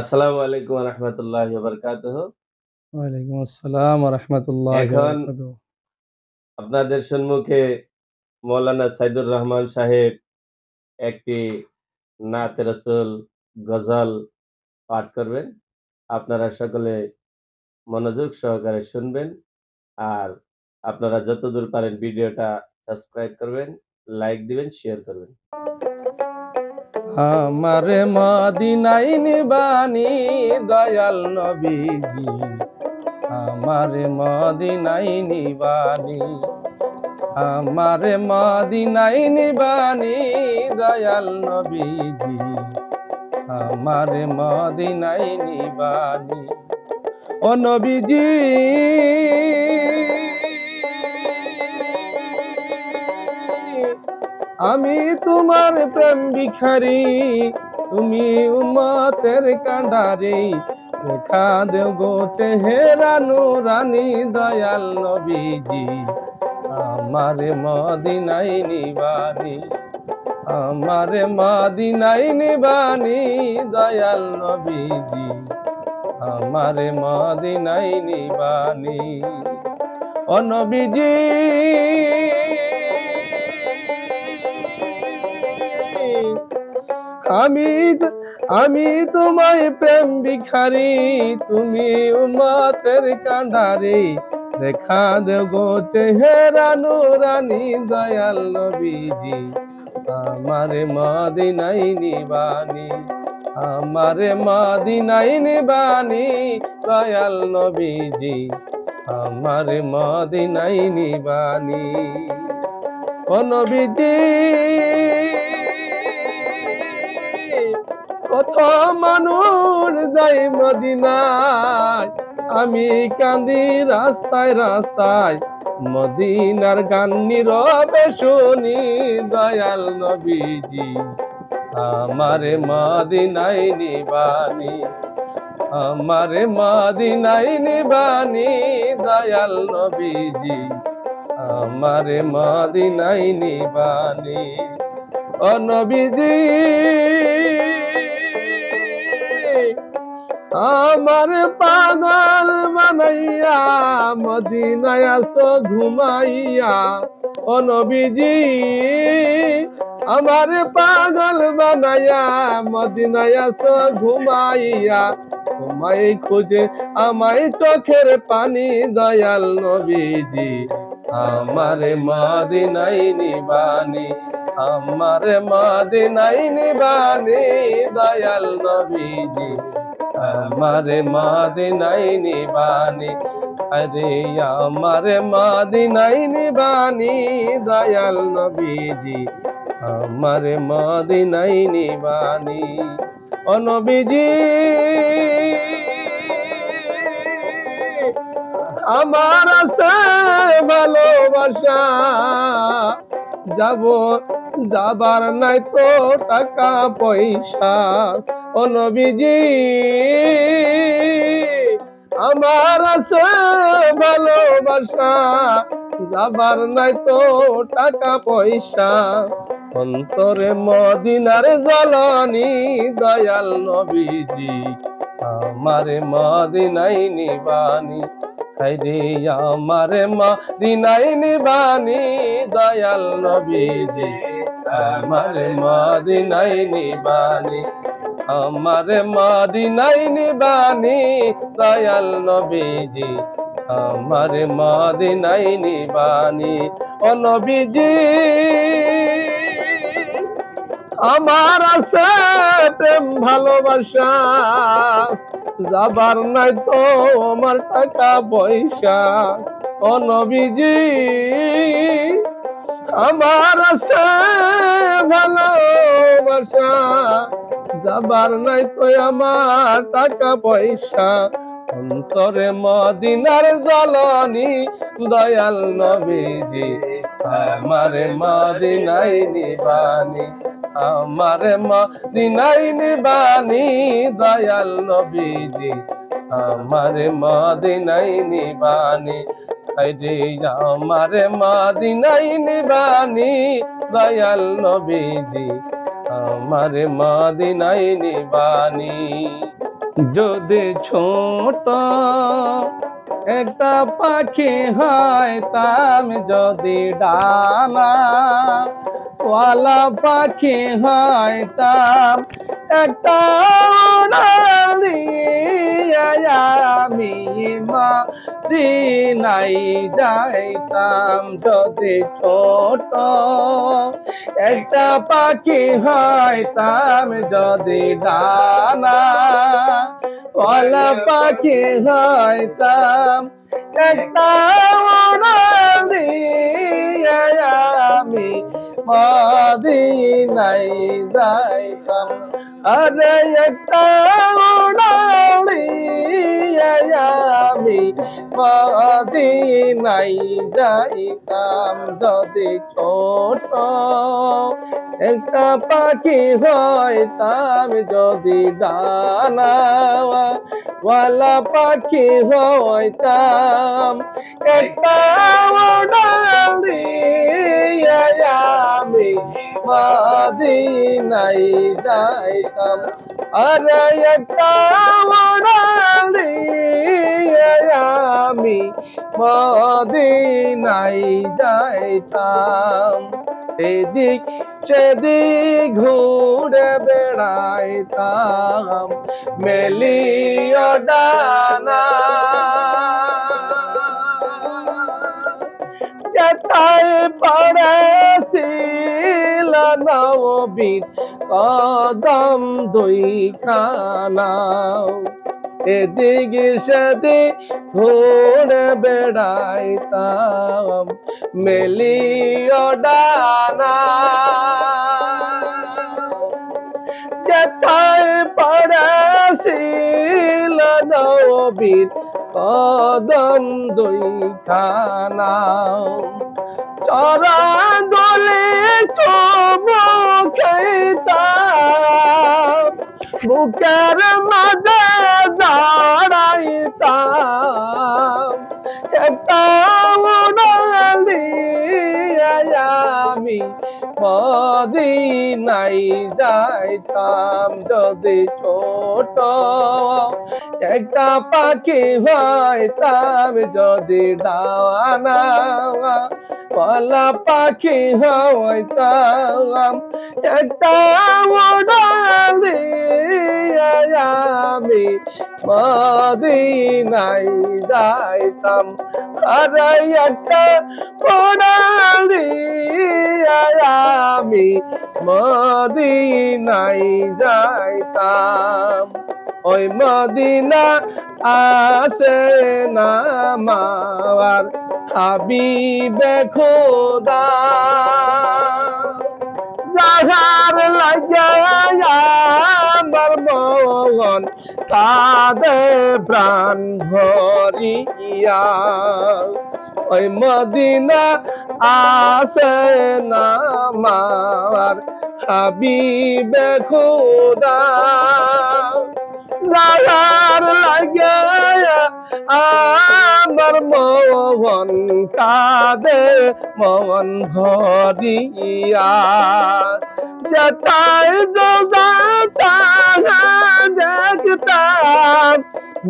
আসসালামু আলাইকুম ওয়া রাহমাতুল্লাহি ওয়া বারাকাতুহু। ওয়ালাইকুম আসসালাম ওয়া রাহমাতুল্লাহি ওয়া এখন বারাকাতুহু। আপনাদের সম্মুখে মাওলানা সাইদুর রহমান সাহেব একটি নাতে রাসূল গজল পাঠ করবেন। আপনারা সকলে মনোযোগ সহকারে শুনবেন। আর আপনারা যতদূর পারেন ভিডিওটা সাবস্ক্রাইব করবেন, লাইক দিবেন, শেয়ার করবেন। আমারে মদিনায় নিবানি দয়াল নবীজি, আমারে মদিনায় নিবানি, আমারে মদিনায় নিবানি দয়াল নবীজি, আমারে মদিনায় নিবানি। ও নবীজি, আমি তোমার প্রেম ভিখারি, তুমি উম্মতের কান্ডারি, দেখা দেও গো চেহারা নুরানি দয়াল নবীজি, আমারে মদিনায় নিবানি, আমারে মদিনায় নিবানি দয়াল নবীজি, আমারে মদিনায় নিবানি। ও নবীজি, আমি আমি তোমায় প্রেম ভিখারি, তুমি উম্মতের কান্ডারি, দেখা দেও গো চেহারা নুরানি দয়াল নবীজি, আমারে মদিনায় নিবানি, আমারে মদিনায় নিবানি দয়াল নবীজি, আমারে মদিনায় নিবানি। ও নবীজি, কত মানুষ যাই মদিনায়, আমি কান্দি রাস্তায় রাস্তায়, মদিনার গান নীরবে শুনি দয়াল নবীজি, আমারে মদিনায় নিবানি, আমারে মদিনায় নিবানি দয়াল নবীজি, আমারে মদিনায় নিবানি। ও নবীজি, আমার পাগল বানাইয়া মদিনায় আসো ঘুমাইয়া। ও নবীজি, আমার পাগল বানাইয়া মদিনায় আসো ঘুমাইয়া, তোমায় খুঁজে আমায় চোখের পানি দয়াল নবীজি, আমারে মদিনায় নিবানি, আমারে মদিনায় নিবানি দয়াল নবীজি, আমারে মদিনায় নিবানি। আরে আমারে মদিনায় নিবানি দয়াল নবীজি, আমারে মদিনায় নিবানি। ও নবীজি, আমার আছে ভালোবাসা, যাব যাবার নাই তো টাকা পয়সা। ও নবীজি, আমার আছে ভালোবাসা, যাবার নাই তো টাকা পয়সা, অন্তরে মদিনার জ্বালানি দয়াল নবীজি, আমারে মদিনায় নিবানি। হায়রে আমারে মদিনায় নিবানি দয়াল নবীজি, আমারে মদিনায় নিবানি, আমারে মদিনায় নিবানি দয়াল নবীজি, আমারে মদিনায় নিবানি। ও নবীজি, আমার আছে প্রেম ভালোবাসা, যাবার নাই তো আমার টাকা পয়সা। ও নবীজি, আমার আছে ভালোবাসা, যাবার নাই তো আমার টাকা পয়সা, অন্তরে মদিনার জ্বালানি দয়াল নবীজি, আমারে মদিনায় নিবানি, আমারে মদিনায় নিবানি দয়াল নবীজি, আমারে মদিনায় নিবানি। হায়রে আমারে মদিনায় নিবানি দয়াল নবীজি, আমারে মদিনায় নিবানি। যদি ছোট একটা পাখি হইতাম, যদি ডানা ওয়ালা পাখি হইতাম, একটা উড়াল দিয়ে আমি মদিনায় যাইতাম। যদি ছোট একটা পাখি হইতাম, যদি ডানা ওয়ালা পাখি হইতাম, একটা উড়াল দিয়ে আমি মদিনায় যাইতাম। আরে একটা উড়াল দিয়ে আমি মদিনায় যাইতাম। যদি ছোট একটা পাখি হইতাম, যদি ডানা ওয়ালা পাখি হইতাম, একটা উড়াল দিয়ে আমি মদিনায় যাইতাম। আরে একটা উড়াল দিয়ে আমি মদিনায় যাইতাম। এদিক সেদিক ঘুরে বেড়াইতাম, মেলিও ডানা। যেথায় পড়েছিল নবীর কদম দুইখানা, এদিক সেদিক ঘুরে বেড়াইতাম, মেলিও ডানা। যেথায় পড়েছিল নবীর কদম দুইখানা, চরা দলে চুমুখাইতাম, বুকের মাঝে দাঁড়াইতাম, একটা উড়াল দিয়ে আমি মদিনায় যাইতাম। যদি ছোট একটা পাখি হইতাম, যদি ডানা ওয়ালা পাখি হইতাম, একটা উড়াল দিয়ে আমি মদিনায় যাইতাম। আরে একটা উড়াল দিয়ে আমি মদিনায় যাইতাম। ওই মদিনা আসে না মাওয়ার হাবিবে খোদা, যাহার লাগিয়া আমার মন কাঁদে প্রাণ ভরিয়া। ওই মদিনা আসে না মাওয়ার হাবিবে খোদা, যাহার লাগিয়া আমার মন কাঁদে মন ভরিয়া। যেথায় যাইতাম দেখতাম,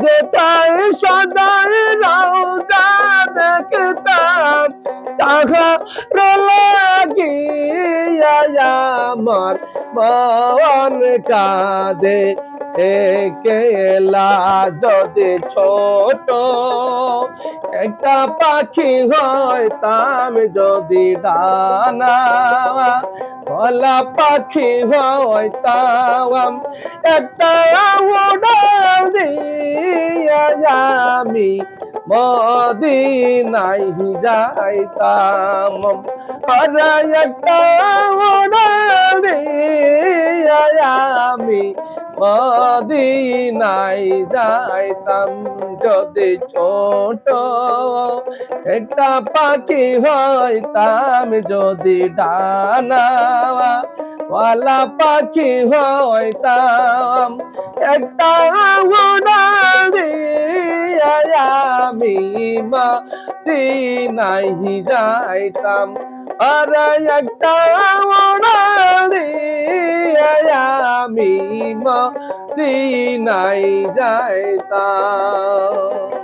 যেথায় সদাই রওজা দেখতাম, তাহার লাগিয়া আমার মন কাঁদে একলা। যদি ছোট একটা পাখি হইতাম, যদি ডানা ওয়ালা পাখি হইতাম, একটা উড়াল দিয়ে আমি মদিনায় যাইতাম। আরে একটা উড়াল দিয়ে আমি মদিনায় যাইতাম। যদি ছোট একটা পাখি হইতাম, যদি ডানা ওয়ালা পাখি হইতাম, একটা উড়াল দিয়ে আমি মদিনায় যাইতাম। আরে একটা উড়াল দিয়ে আমি মদিনায় যাইতাম।